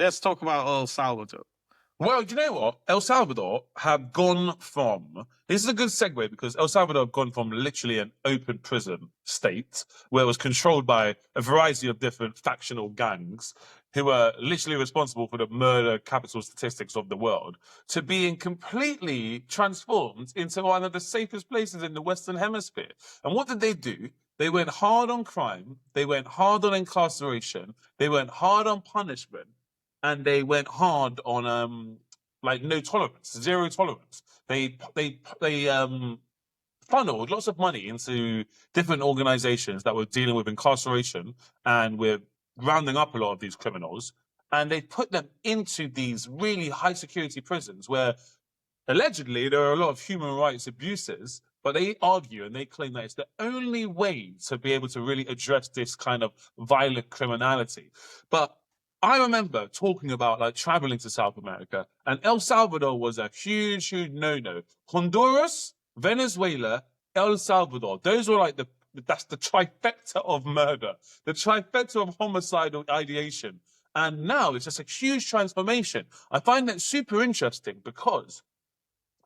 let's talk about El Salvador. Well, do you know what? El Salvador have gone from, this is a good segue because El Salvador have gone from literally an open prison state where it was controlled by a variety of different factional gangs who were literally responsible for the murder capital statistics of the world to being completely transformed into one of the safest places in the Western Hemisphere. And what did they do? They went hard on crime, they went hard on incarceration, they went hard on punishment, and they went hard on like no tolerance, zero tolerance. They funneled lots of money into different organizations that were dealing with incarceration and with rounding up a lot of these criminals, and they put them into these really high security prisons where allegedly there are a lot of human rights abuses, but they argue and they claim that it's the only way to be able to really address this kind of violent criminality. But I remember talking about like traveling to South America, and El Salvador was a huge, huge no-no. Honduras, Venezuela, El Salvador, those were like that's the trifecta of murder, the trifecta of homicidal ideation. And now it's just a huge transformation. I find that super interesting because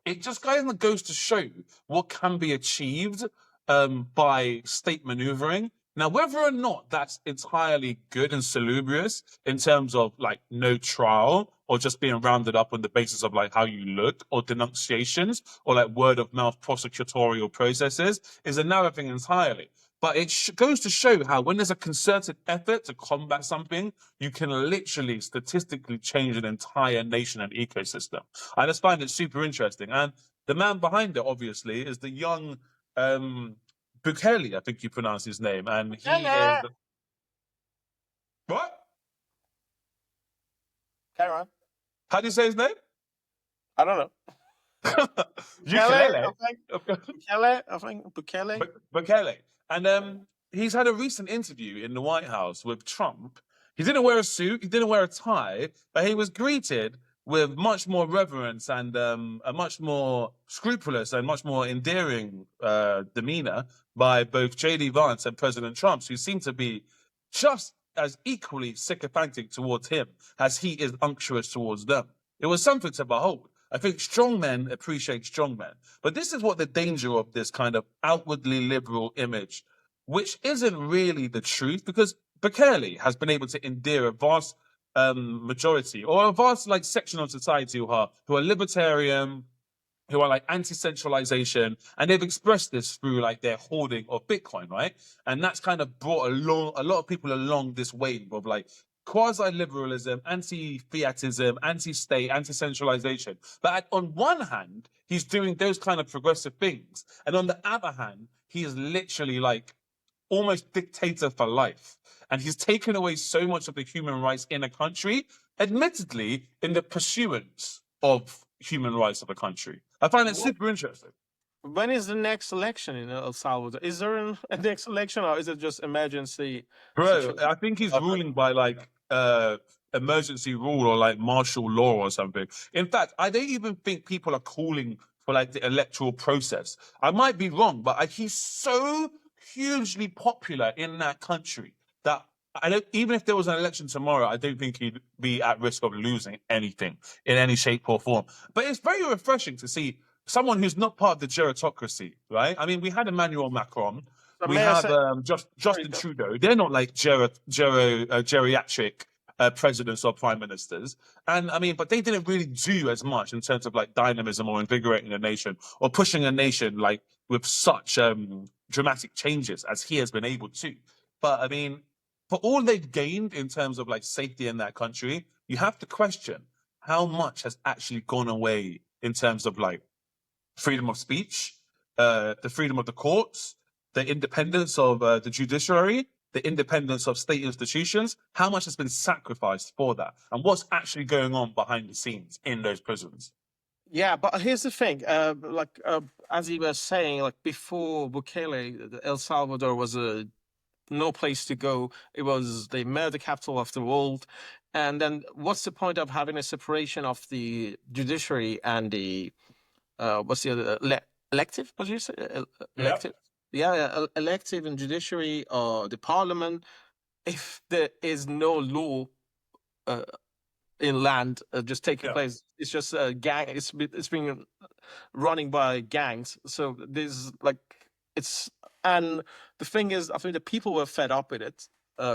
it just kind of goes to show what can be achieved by state maneuvering. Now, whether or not that's entirely good and salubrious in terms of like no trial or just being rounded up on the basis of like how you look or denunciations or like word of mouth prosecutorial processes is another thing entirely. But it goes to show how when there's a concerted effort to combat something, you can literally statistically change an entire nation and ecosystem. I just find it super interesting. And the man behind it, obviously, is the young Bukele, I think you pronounce his name. And he is... What? Carry on. How do you say his name? I don't know. Bukele, I think Bukele. Bukele. And he's had a recent interview in the White House with Trump. He didn't wear a suit, he didn't wear a tie, but he was greeted with much more reverence and a much more scrupulous and much more endearing demeanor by both J.D. Vance and President Trump, who seem to be just as equally sycophantic towards him as he is unctuous towards them. It was something to behold. I think strong men appreciate strong men. But this is what the danger of this kind of outwardly liberal image, which isn't really the truth, because Bukele has been able to endear a vast majority or a vast like section of society who are libertarian, who are like anti-centralization, and they've expressed this through like their hoarding of Bitcoin, right? And that's kind of brought along a lot of people along this wave of like quasi-liberalism, anti-fiatism, anti-state, anti-centralization. But on one hand, he's doing those kind of progressive things. And on the other hand, he is literally like almost dictator for life. And he's taken away so much of the human rights in a country, admittedly, in the pursuance of human rights of a country. I find it super interesting. When is the next election in El Salvador? Is there a next election, or is it just emergency? Bro, I think he's ruling by like emergency rule or like martial law or something. In fact, I don't even think people are calling for like the electoral process. I might be wrong, but he's so hugely popular in that country that even if there was an election tomorrow, I don't think he'd be at risk of losing anything in any shape or form. But it's very refreshing to see someone who's not part of the gerontocracy, right? I mean, we had Emmanuel Macron, we have Justin Trudeau. They're not like geriatric presidents or prime ministers. And I mean, but they didn't really do as much in terms of like dynamism or invigorating a nation or pushing a nation like with such dramatic changes as he has been able to. But I mean, for all they've gained in terms of like safety in that country, you have to question how much has actually gone away in terms of like freedom of speech, the freedom of the courts, the independence of the judiciary, the independence of state institutions. How much has been sacrificed for that? And what's actually going on behind the scenes in those prisons? Yeah, but here's the thing. As he was saying, like before Bukele, El Salvador was no place to go. It was the murder capital of the world. And then what's the point of having a separation of the judiciary and the, what's the other, elective? What did you say? Elective? Yeah, elective and judiciary or the parliament, if there is no law in land just taking Yeah. place. It's just a gang. It's being running by gangs. So there's like it's and the thing is, I think the people were fed up with it,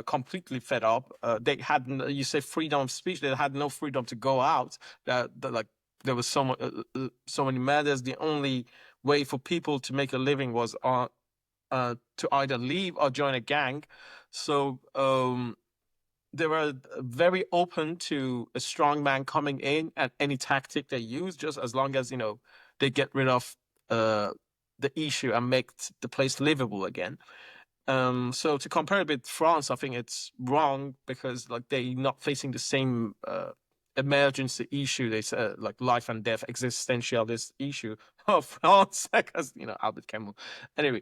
completely fed up. They had you say freedom of speech. They had no freedom to go out. That like there was so many murders. The only way for people to make a living was to either leave or join a gang. So they were very open to a strong man coming in and any tactic they use, just as long as they get rid of the issue and make the place livable again. So to compare it with France, I think it's wrong because like they're not facing the same emergency issue. They say like life and death existentialist issue of France, because Albert Camus. Anyway,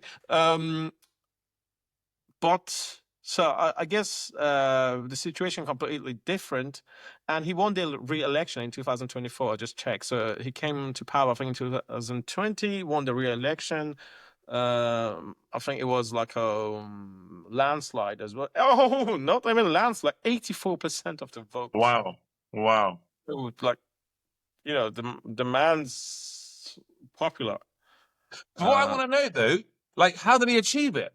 but so I guess the situation completely different, and he won the re-election in 2024. I just checked. So he came to power, I think, in 2020, won the re-election. I think it was like a landslide as well. Oh, not even landslide, 84% of the votes. Wow. Wow. So, like, the man's popular. But what I want to know though, like, how did he achieve it?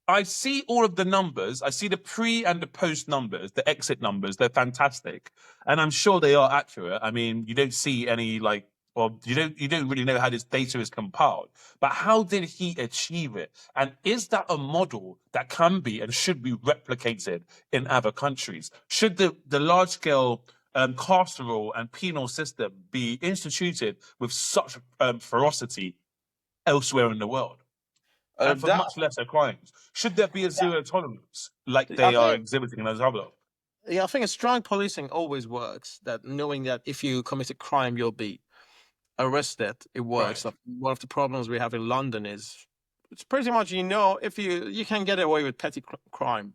I see all of the numbers. I see the pre and the post numbers, the exit numbers. They're fantastic, and I'm sure they are accurate. I mean, you don't see any you don't really know how this data is compiled. But how did he achieve it? And is that a model that can be and should be replicated in other countries? Should the large scale carceral and penal system be instituted with such ferocity elsewhere in the world? And for much lesser crimes. Should there be a zero tolerance like they are exhibiting in El Salvador? Yeah, I think a strong policing always works. That knowing that if you commit a crime, you'll be arrested. It works. Right. Like, one of the problems we have in London is it's pretty much if you can get away with petty crime,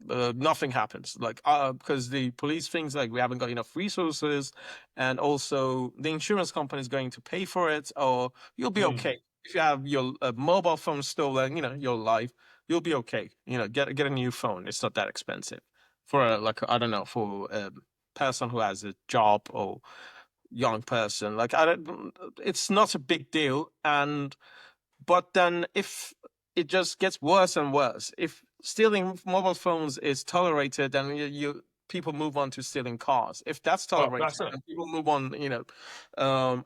nothing happens. Like because the police thinks like we haven't got enough resources, and also the insurance company is going to pay for it, or you'll be okay. If you have your mobile phone stolen, your life, you'll be okay. Get a new phone. It's not that expensive for I don't know, for a person who has a job or young person. Like it's not a big deal. But then if it just gets worse and worse, if stealing mobile phones is tolerated, then people move on to stealing cars. If that's tolerated, and people move on,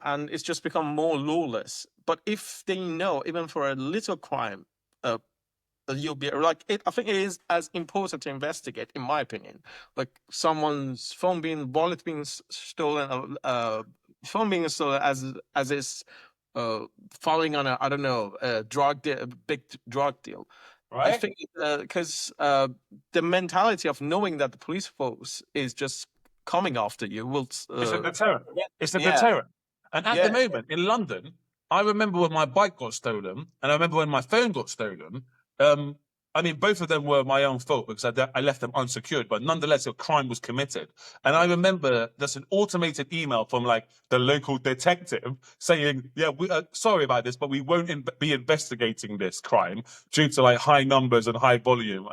and it's just become more lawless. But if they know, even for a little crime, you'll be like it. I think it is as important to investigate, in my opinion. Like someone's wallet being stolen, phone being stolen as is falling on I don't know, a big drug deal. Right? I think because the mentality of knowing that the police force is just coming after you will. It's a deterrent. It's a Yeah. deterrent. And at Yeah. the moment in London, I remember when my bike got stolen, and I remember when my phone got stolen. I mean, both of them were my own fault because I left them unsecured, but nonetheless, a crime was committed. And I remember there's an automated email from like the local detective saying, yeah, we sorry about this, but we won't be investigating this crime due to like high numbers and high volume.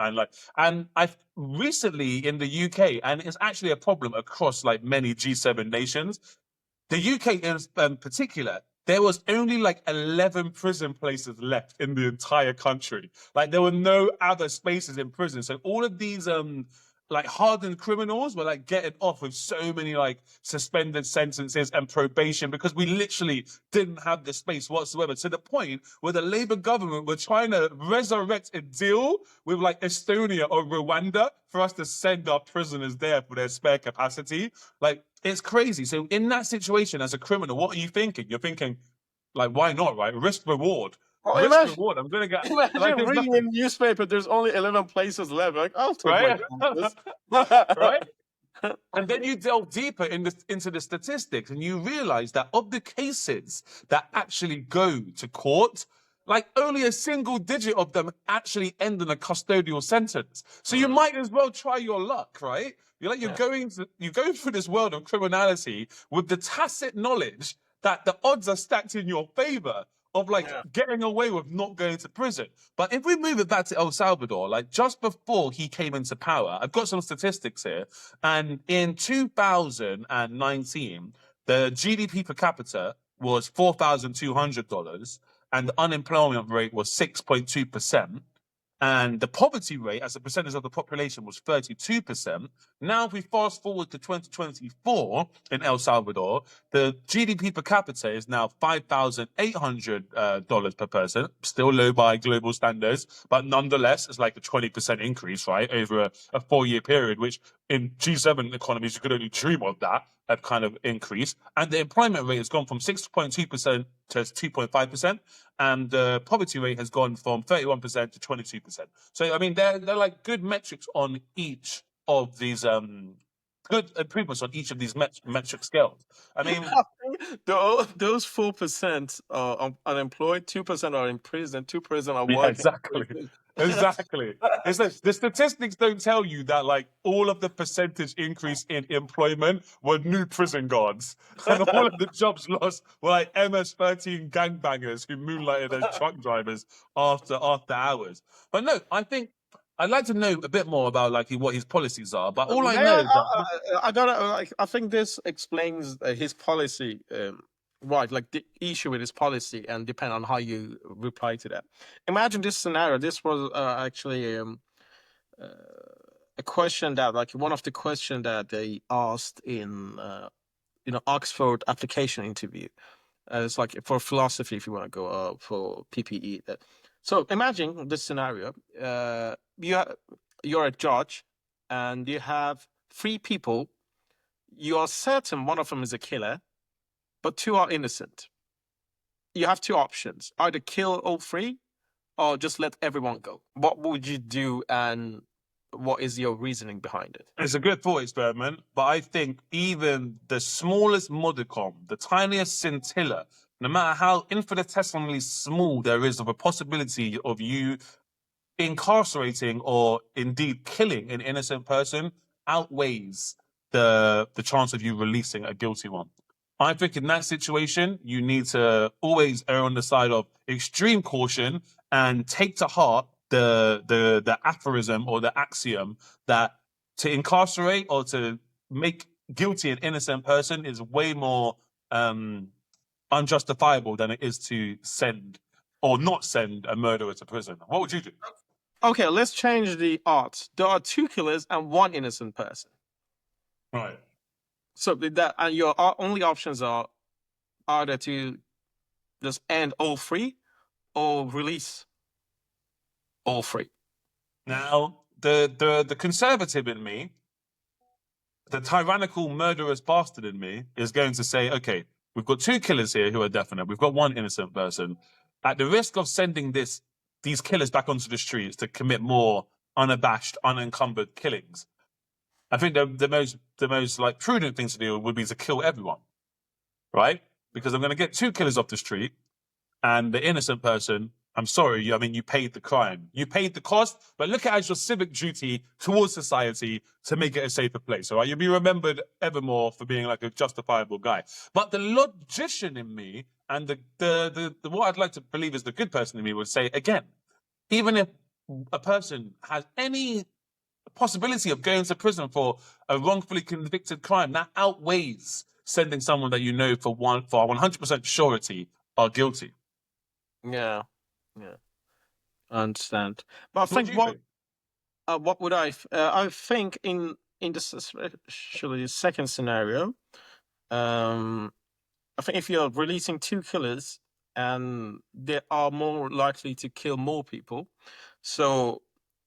And I've recently in the UK, and it's actually a problem across like many G7 nations, the UK in particular, there was only like 11 prison places left in the entire country. Like there were no other spaces in prison. So all of these like hardened criminals were like getting off with so many like suspended sentences and probation because we literally didn't have the space whatsoever, to the point where the Labour government were trying to resurrect a deal with like Estonia or Rwanda for us to send our prisoners there for their spare capacity. Like, it's crazy. So in that situation as a criminal, what are you thinking? You're thinking, like, why not, right? Risk reward. Oh, Risk reward. I'm going to get... Imagine like, reading in newspaper, there's only 11 places left. Like, I'll take right? my chances. Right? And then you delve deeper into the statistics and you realize that of the cases that actually go to court, like only a single digit of them actually end in a custodial sentence. So you might as well try your luck, right? You're going through this world of criminality with the tacit knowledge that the odds are stacked in your favor of like getting away with not going to prison. But if we move it back to El Salvador, like just before he came into power, I've got some statistics here. And in 2019, the GDP per capita was $4,200 and the unemployment rate was 6.2%. And the poverty rate as a percentage of the population was 32%. Now, if we fast forward to 2024 in El Salvador, the GDP per capita is now $5,800 per person, still low by global standards, but nonetheless, it's like a 20% increase, right, over a 4-year period, which in G7 economies, you could only dream of that kind of increase. And the employment rate has gone from 6.2% to 2.5%. And the poverty rate has gone from 31% to 22%. So, I mean, they're like good metrics on each of these, good improvements on each of these metric scales. I mean, those 4% are unemployed, 2% are in prison, 2% are yeah, working. exactly. Exactly. It's like, the statistics don't tell you that like all of the percentage increase in employment were new prison guards, and all of the jobs lost were like MS-13 gangbangers who moonlighted as truck drivers after hours. But no, I think I'd like to know a bit more about like what his policies are. But all I know is that I don't know. Like, I think this explains his policy, right? Like the issue with his policy, and depend on how you reply to that. Imagine this scenario. This was actually a question that, like, one of the questions that they asked in Oxford application interview. It's like for philosophy, if you want to go for PPE. So imagine this scenario. You're a judge, and you have 3 people. You are certain one of them is a killer, but 2 are innocent. You have 2 options: either kill all 3, or just let everyone go. What would you do, and what is your reasoning behind it? it's a good thought experiment, but I think even the smallest modicum, the tiniest scintilla, no matter how infinitesimally small there is of a possibility of you incarcerating or indeed killing an innocent person, outweighs the chance of you releasing a guilty one. I think in that situation, you need to always err on the side of extreme caution and take to heart the aphorism or the axiom that to incarcerate or to make guilty an innocent person is way more unjustifiable than it is to send or not send a murderer to prison. What would you do? Okay, let's change the odds. There are 2 killers and 1 innocent person. Right. So that, and your only options are either to just end all 3 or release all 3. Now, the conservative in me, the tyrannical murderous bastard in me, is going to say, okay, we've got 2 killers here who are definite. We've got 1 innocent person. At the risk of sending these killers back onto the streets to commit more unabashed, unencumbered killings, I think the most like prudent thing to do would be to kill everyone, right? Because I'm going to get 2 killers off the street, and the innocent person, I'm sorry, I mean, you paid the crime. You paid the cost, but look at it as your civic duty towards society to make it a safer place, all right? You'll be remembered evermore for being like a justifiable guy. But the logician in me and the what I'd like to believe is the good person in me would say, again, even if a person has any possibility of going to prison for a wrongfully convicted crime, that outweighs sending someone that you know for 100% surety are guilty. Yeah, I understand. But I What think do you think? what would I think in this, especially the second scenario, I think if you're releasing 2 killers, and they are more likely to kill more people, so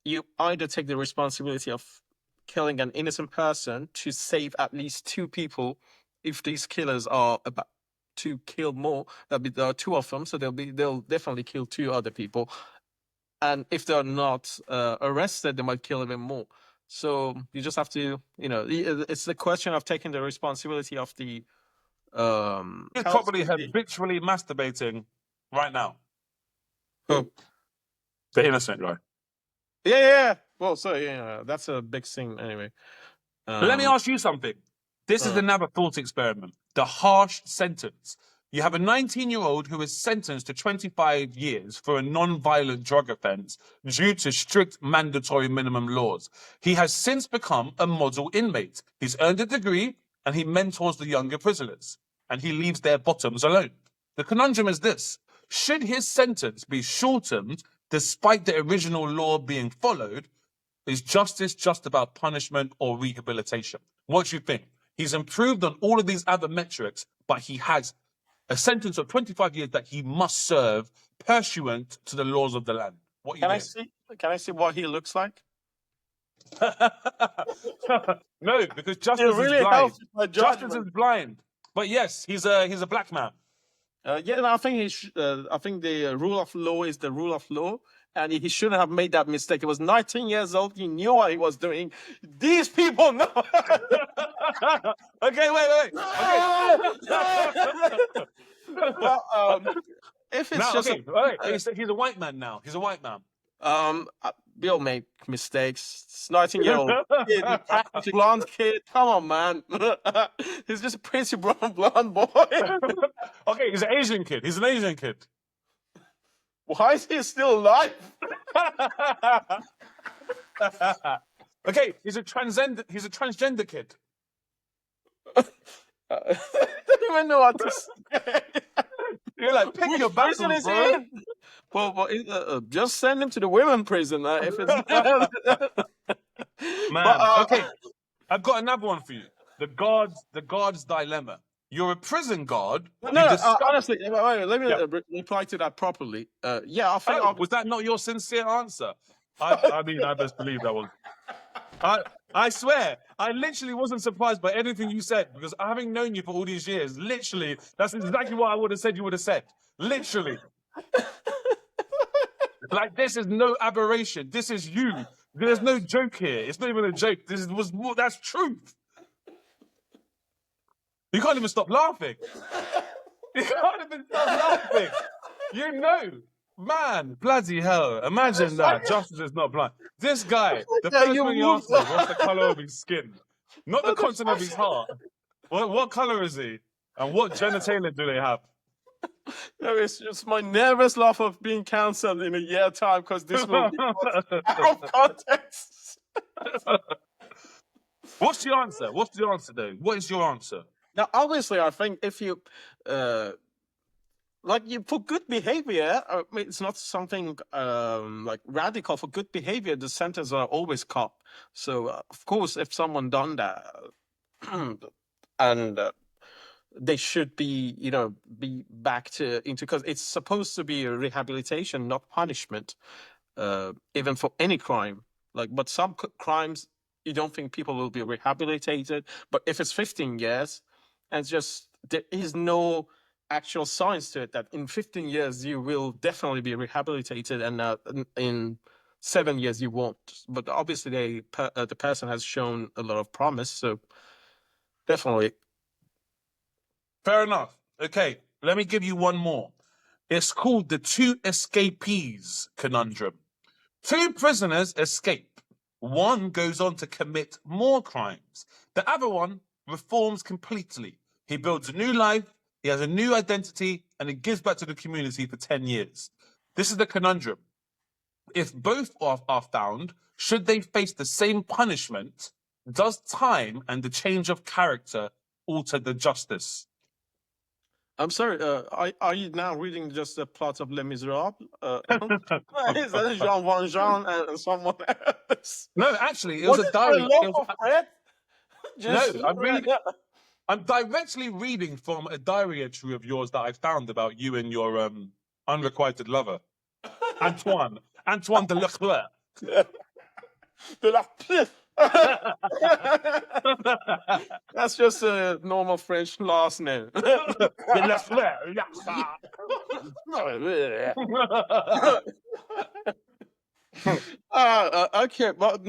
you either take the responsibility of killing an innocent person to save at least 2 people. If these killers are about to kill more, there are 2 of them, so they'll definitely kill 2 other people. And if they're not arrested, they might kill even more. So you just have to, it's the question of taking the responsibility of the He's probably habitually masturbating right now. Oh. The innocent guy. Yeah. Well, so that's a big thing anyway. Let me ask you something. This is another thought experiment. The harsh sentence. You have a 19-year-old who is sentenced to 25 years for a non-violent drug offense due to strict mandatory minimum laws. He has since become a model inmate. He's earned a degree and he mentors the younger prisoners, and he leaves their bottoms alone. The conundrum is this: should his sentence be shortened despite the original law being followed? Is justice just about punishment or rehabilitation? What do you think? He's improved on all of these other metrics, but he has a sentence of 25 years that he must serve pursuant to the laws of the land. What Can are I you see? Can I see what he looks like? doing? No, because It justice is really blind. helps with my Justice judgment. is blind. But yes, he's a black man. Yeah, no, I think I think the rule of law is the rule of law, and he shouldn't have made that mistake. He was 19 years old. He knew what he was doing. These people know. Okay, wait. Okay. Well, if it's Now, just okay, all right. He's a white man now. He's a white man. Bill make mistakes. It's 19-year-old kid, blonde kid. Come on, man. He's just a pretty blonde boy. Okay, he's an Asian kid. He's an Asian kid. Why is he still alive? Okay, he's a transgender kid. I don't even know what to say. You're like, pick your prison battles, is bro. in? Well, just send him to the women prison if it's. Man, But, okay, I've got another one for you. The guard's dilemma. You're a prison guard. No, you discover- honestly, wait, let me Yeah. reply to that properly. Yeah, I think. Oh, was that not your sincere answer? I mean, I best believe that was. I swear, I literally wasn't surprised by anything you said, because having known you for all these years, literally, that's exactly what I would have said you would have said. Literally. Like, this is no aberration. This is you. There's no joke here. It's not even a joke. That's truth. You can't even stop laughing. You can't even stop laughing. You know. Man, bloody hell. Imagine that. Justice is not blind. This guy, the first thing he asked me, what's the colour of his skin? Not the content of his heart. What colour is he? And what genitalia do they have? No, it's just my nervous laugh of being cancelled in a year time, because this will be out of context. What's the answer? What's the answer, though? What is your answer? Now, obviously, I think if you, for good behavior, I mean, it's not something like radical. For good behavior, the sentences are always cut. So, of course, if someone done that, and they should be, be back into, because it's supposed to be a rehabilitation, not punishment, even for any crime. But some crimes, you don't think people will be rehabilitated. But if it's 15 years, and there is no actual science to it that in 15 years you will definitely be rehabilitated, and in 7 years you won't. But obviously, the person has shown a lot of promise, so definitely. Fair enough. Okay, let me give you one more. It's called the Two Escapees Conundrum. Two prisoners escape. One goes on to commit more crimes. The other one reforms completely. He builds a new life, he has a new identity, and he gives back to the community for 10 years. This is the conundrum. If both are found, should they face the same punishment? Does time and the change of character alter the justice? I'm sorry, are you now reading just the plot of Les Miserables? Is that Jean Valjean and someone else? No, actually, it was a diary. I'm directly reading from a diary entry of yours that I found about you and your unrequited lover, Antoine de Leclerc. That's just a normal French last name. Okay, but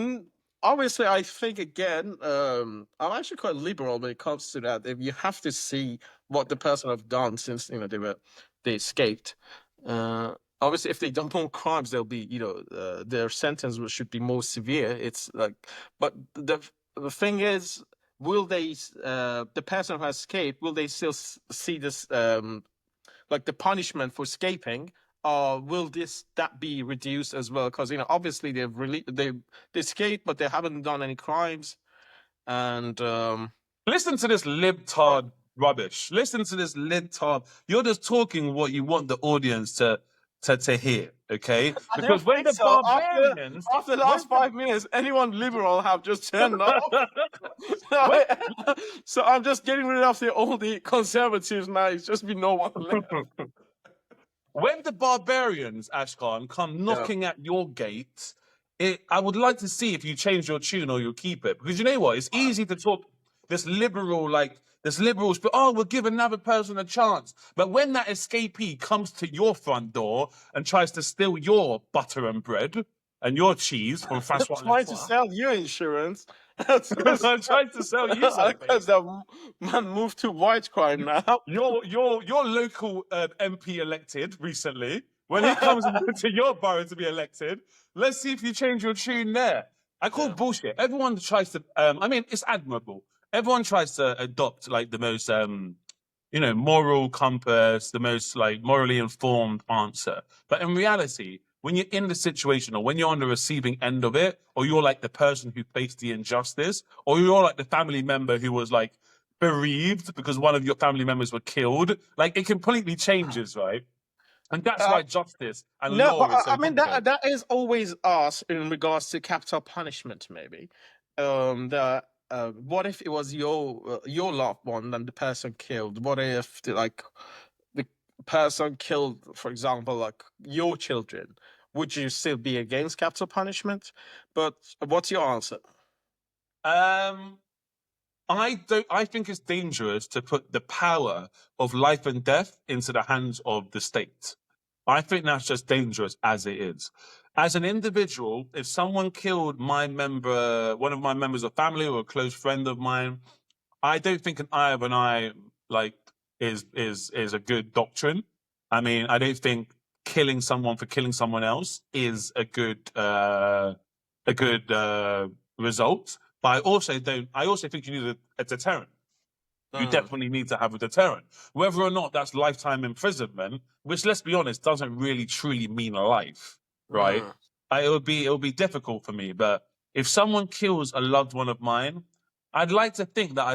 obviously, I think again, I'm actually quite liberal when it comes to that. If you have to see what the person have done since they escaped. Obviously, if they don't more crimes, they'll be their sentence should be more severe. It's like, but the thing is, will they the person who has escaped, will they still see this like the punishment for escaping, will that be reduced as well? Because obviously they escaped, but they haven't done any crimes, and Listen to this libtard rubbish. Listen to this libtard. You're just talking what you want the audience to hear, okay? I don't Because when think the so. After barbarians, the last 5 minutes, anyone liberal have just turned off. when, So I'm just getting rid of all the conservatives now. It's just be no one left. when the barbarians, Ashkan, come knocking at your gate, I would like to see if you change your tune or you'll keep it. Because you know what? It's easy to talk this liberal, we'll give another person a chance. But when that escapee comes to your front door and tries to steal your butter and bread and your cheese from Francois Trying to sell you insurance. I'm trying to sell you something. Because the man moved to white crime now. Your local MP elected recently. When he comes into your borough to be elected, let's see if you change your tune there. I call bullshit. Everyone tries to. I mean, it's admirable. Everyone tries to adopt like the most, moral compass, the most like morally informed answer. But in reality, when you're in the situation or when you're on the receiving end of it, or you're like the person who faced the injustice, or you're like the family member who was like bereaved because one of your family members were killed, like it completely changes, right? And that's why justice and No, law but is so I mean difficult. that is always asked in regards to capital punishment. Maybe, what if it was your loved one and the person killed? What if the person killed, for example, like your children? Would you still be against capital punishment? But what's your answer? Um, I think it's dangerous to put the power of life and death into the hands of the state. I think that's just dangerous as it is. As an individual, if someone killed one of my members of family or a close friend of mine, I don't think an eye of an eye like is a good doctrine. I mean, I don't think killing someone for killing someone else is a good result. But I also don't. I also think you need a deterrent. You definitely need to have a deterrent. Whether or not that's lifetime imprisonment, which let's be honest, doesn't really truly mean life, right? It would be difficult for me. But if someone kills a loved one of mine, I'd like to think that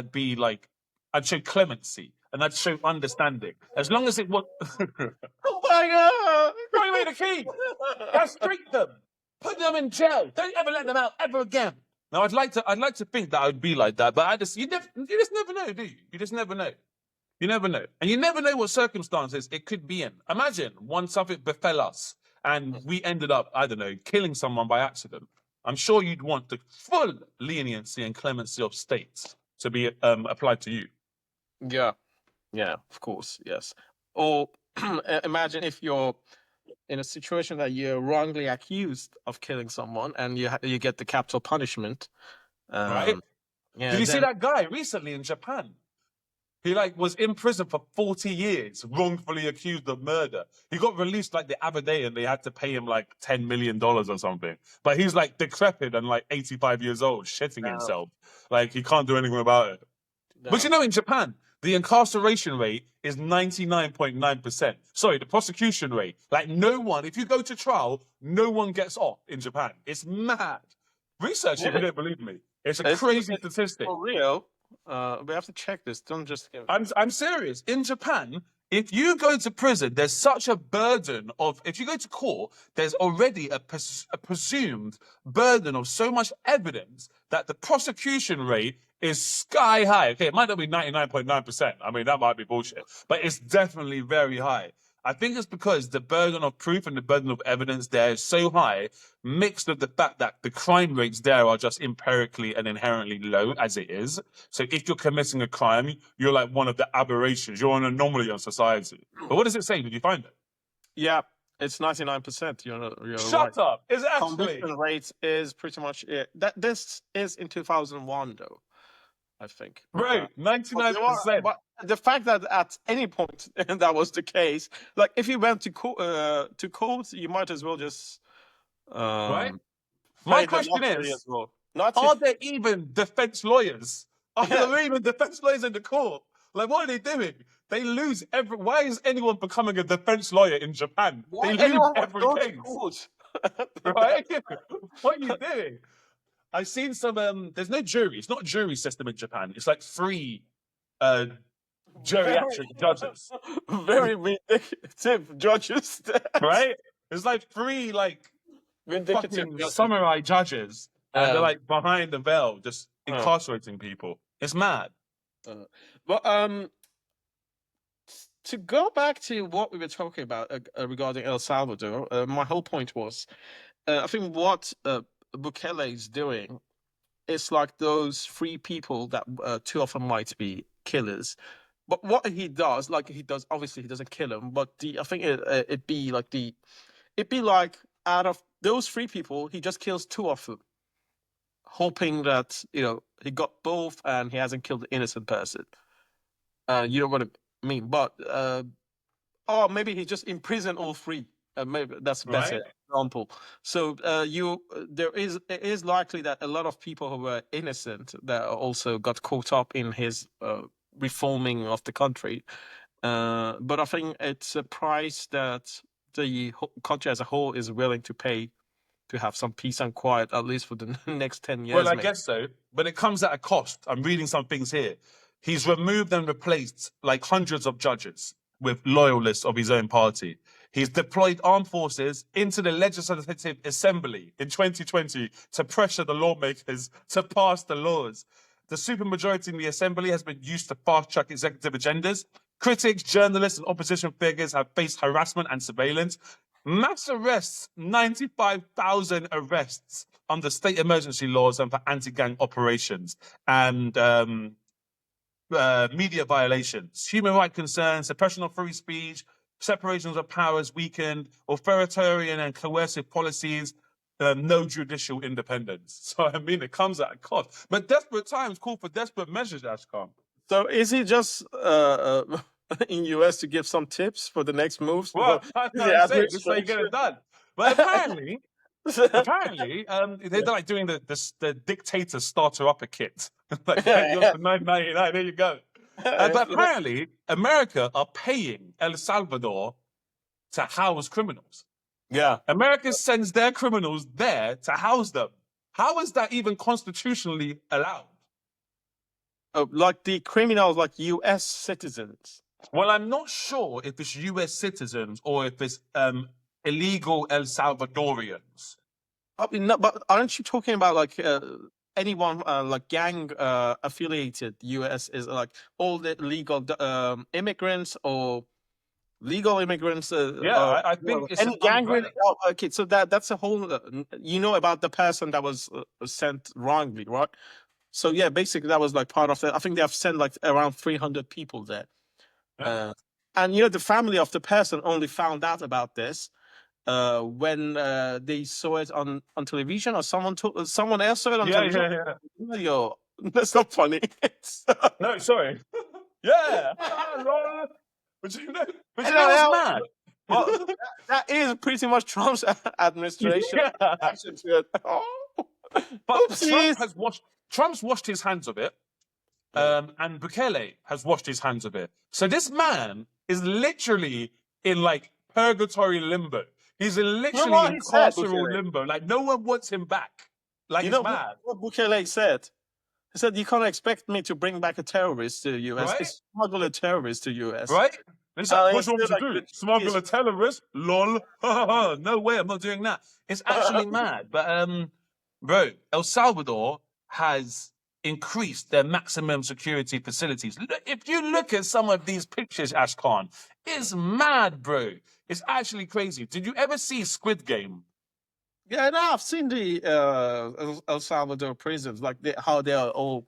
I'd show clemency and I'd show understanding. As long as it was Oh my god! throw away the key, castrate them, put them in jail. Don't ever let them out ever again. Now I'd like to think that I would be like that, but you just never know, do you? You just never know. You never know. And you never know what circumstances it could be in. Imagine one something befell us and we ended up, I don't know, killing someone by accident. I'm sure you'd want the full leniency and clemency of states to be applied to you. Yeah, of course, yes. Or imagine if you're in a situation that you're wrongly accused of killing someone and you get the capital punishment. Right? Yeah. Did you see that guy recently in Japan? He was in prison for 40 years, wrongfully accused of murder. He got released the other day and they had to pay him $10 million or something. But he's decrepit and 85 years old, shitting himself. He can't do anything about it. No. But in Japan, the incarceration rate is 99.9%. Sorry, the prosecution rate. If you go to trial, no one gets off in Japan. It's mad. Research if you don't believe me. It's a crazy statistic. For real. We have to check this. Don't just give. I'm serious. In Japan, if you go to prison, there's such a burden of. If you go to court, there's already a presumed burden of so much evidence that the prosecution rate is sky high. Okay, it might not be 99.9%. I mean, that might be bullshit, but it's definitely very high. I think it's because the burden of proof and the burden of evidence there is so high, mixed with the fact that the crime rates there are just empirically and inherently low as it is. So if you're committing a crime, you're one of the aberrations. You're an anomaly on society. But what does it say? Did you find it? Yeah, it's 99%. You're Shut up. Is it actually? Conviction rate is pretty much it. This is in 2001, though. I think. Right, 99%. But the fact that at any point that was the case, if you went to court, you might as well just. Right. My question is: are there even defense lawyers? Are there even defense lawyers in the court? What are they doing? They lose every. Why is anyone becoming a defense lawyer in Japan? Why They lose anyone would every go to case, court? right? What are you doing? I've seen some. There's no jury. It's not a jury system in Japan. It's like free geriatric judges, Very vindictive judges. right? It's like free, like Vindictive fucking judges. samurai judges, and they're Um, like behind the veil, just incarcerating people. It's mad. But to go back to what we were talking about regarding El Salvador, my whole point was, I think what Bukele is doing is like those three people that two of them might be killers. But what he does, obviously he doesn't kill them, but I think it'd be like out of those three people, he just kills two of them, hoping that he got both and he hasn't killed the innocent person. You know what I mean? But or maybe he just imprisoned all three. Maybe that's a better example. So it is likely that a lot of people who were innocent that also got caught up in his reforming of the country. But I think it's a price that the country as a whole is willing to pay to have some peace and quiet, at least for the next 10 years. Well, I guess so, but it comes at a cost. I'm reading some things here. He's removed and replaced like hundreds of judges with loyalists of his own party. He's deployed armed forces into the Legislative Assembly in 2020 to pressure the lawmakers to pass the laws. The supermajority in the Assembly has been used to fast-track executive agendas. Critics, journalists, and opposition figures have faced harassment and surveillance. Mass arrests, 95,000 arrests under state emergency laws and for anti-gang operations. And media violations, human rights concerns, suppression of free speech, separations of powers weakened, authoritarian and coercive policies, no judicial independence. So, I mean, it comes at a cost. But desperate times call for desperate measures, Ashkan. So is he just in US to give some tips for the next moves? Well, I say, just so you get it done. But apparently, they're like doing the dictator starter upper kit. Like, you're for $9.99, there you go. But apparently, America are paying El Salvador to house criminals. Yeah. America sends their criminals there to house them. How is that even constitutionally allowed? Like the criminals, like US citizens. Well, I'm not sure if it's US citizens or if it's illegal El Salvadorians. No, but aren't you talking about like anyone like gang affiliated US is like all the legal immigrants or legal immigrants? I think it's any gang. Okay, so that's a whole. About the person that was sent wrongly, right? So yeah, basically that was like part of it. I think they have sent like around 300 people there. Yeah. And the family of the person only found out about this when they saw it on television, or someone else saw it on television. Yeah. Yo, that's not funny. No, sorry. Yeah. But you know what's mad? Well, that is pretty much Trump's administration. Yeah. But Trump's washed his hands of it. And Bukele has washed his hands of it. So this man is literally in like purgatory limbo. He's literally in carceral limbo. Like no one wants him back. Like it's mad. What Bukele said? He said, "You can't expect me to bring back a terrorist to the US. Right? It's smuggle a terrorist to the US." Right? What's wrong to do? Smuggle a terrorist? Lol. No way, I'm not doing that. It's actually mad. But bro, El Salvador has increased their maximum security facilities. If you look at some of these pictures, Ashkan, it's mad, bro. It's actually crazy. Did you ever see Squid Game? Yeah, no, I've seen the El Salvador prisons, like how they are all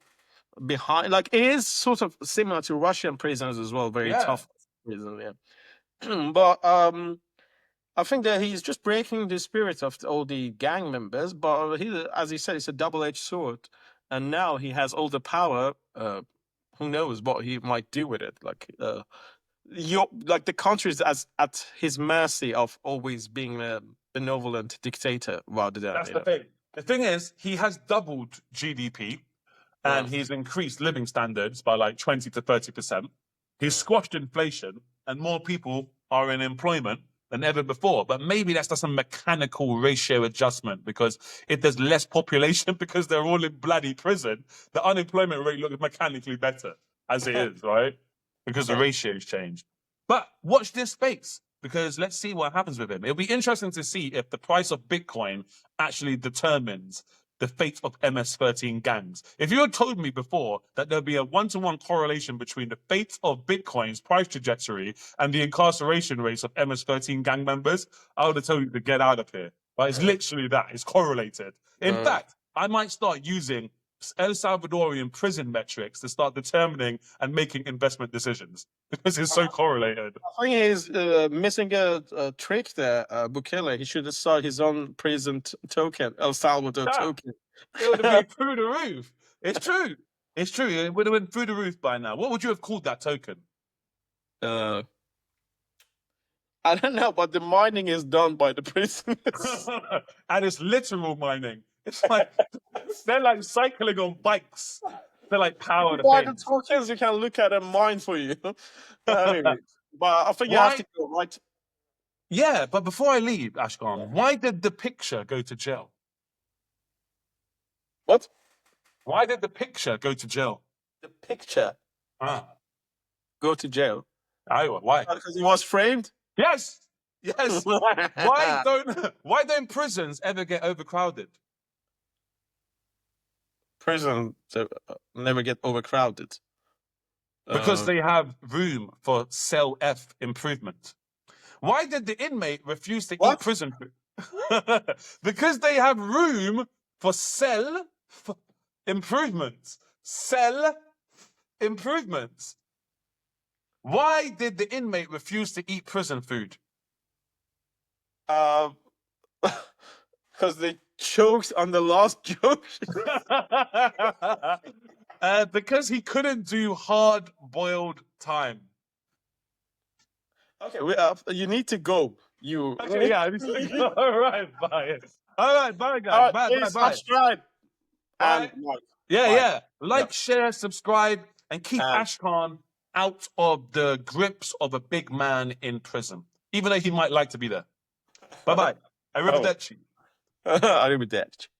behind. Like it is sort of similar to Russian prisons as well. Very tough prison, yeah. But I think that he's just breaking the spirit of all the gang members. But he, as he said, it's a double-edged sword. And now he has all the power. Who knows what he might do with it? Like, the country is at his mercy of always being a benevolent dictator rather than. That's the thing. The thing is, he has doubled GDP, and he's increased living standards by like 20 to 30%. He's squashed inflation, and more people are in employment than ever before. But maybe that's just a mechanical ratio adjustment, because if there's less population because they're all in bloody prison, the unemployment rate looks mechanically better as it is, right? Because the ratios changed. But watch this space, because let's see what happens with him. It'll be interesting to see if the price of Bitcoin actually determines the fate of MS-13 gangs. If you had told me before that there'd be a one-to-one correlation between the fate of Bitcoin's price trajectory and the incarceration rates of MS-13 gang members, I would have told you to get out of here. But it's literally that. It's correlated. In fact, I might start using El Salvadorian prison metrics to start determining and making investment decisions, because it's so correlated. I think he's missing a trick there, Bukele. He should have started his own prison token, El Salvador token. It would have been through the roof. It's true. It's true. It would have been through the roof by now. What would you have called that token? I don't know, but the mining is done by the prisoners. And it's literal mining. It's like they're like cycling on bikes. They're like powered. By the tokens, you can look at a mine for you. Anyway, but I think you have to go, right? Yeah, but before I leave, Ashkan, why did the picture go to jail? What? Why did the picture go to jail? The picture go to jail. Why? Because it was framed? Yes. Yes. Why don't prisons ever get overcrowded? Prisons never get overcrowded. Because they have room for cell F improvement. Why did the inmate refuse to eat prison food? Because they have room for cell improvements. Cell improvements. Why did the inmate refuse to eat prison food? Because they choked on the last joke. Because he couldn't do hard-boiled time. Okay, you need to go. Okay, yeah. All right, bye. All right, bye, guys. Bye. Subscribe. Bye. And like. Yeah. Like, share, subscribe, and keep Ashkan out of the grips of a big man in prison, even though he might like to be there. Bye-bye. Arrivederci. Arrivederci.